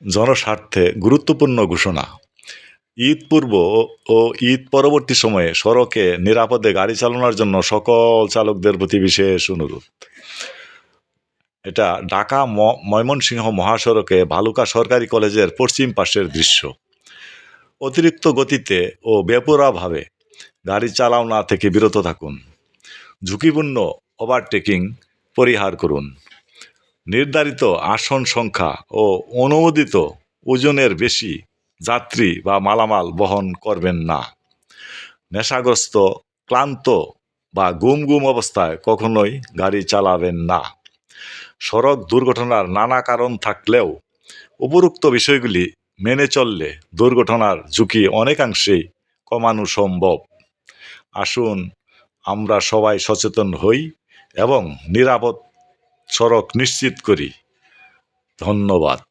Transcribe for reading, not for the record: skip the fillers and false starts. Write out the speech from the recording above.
জনস্বার্থে গুরুত্বপূর্ণ ঘোষণা। ঈদ পূর্ব ও ঈদ পরবর্তী সময়ে সড়কে নিরাপদে গাড়ি চালানোর জন্য সকল চালকদের প্রতি বিশেষ অনুরোধ। এটা ঢাকা ময়মনসিংহ মহাসড়কে ভালুকা সরকারি কলেজের পশ্চিম পাশের দৃশ্য। অতিরিক্ত গতিতে ও বেপরোয়াভাবে গাড়ি চালানো থেকে বিরত থাকুন। ঝুঁকিপূর্ণ ওভারটেকিং পরিহার করুন। নির্ধারিত আসন সংখ্যা ও অনুমোদিত ওজনের বেশি যাত্রী বা মালামাল বহন করবেন না। নেশাগ্রস্ত, ক্লান্ত বা গুম অবস্থায় কখনোই গাড়ি চালাবেন না। সড়ক দুর্ঘটনার নানা কারণ থাকলেও উপরোক্ত বিষয়গুলি মেনে চললে দুর্ঘটনার ঝুঁকি অনেকাংশেই কমানো সম্ভব। আসুন আমরা সবাই সচেতন হই এবং নিরাপদ সড়ক নিশ্চিত করি। ধন্যবাদ।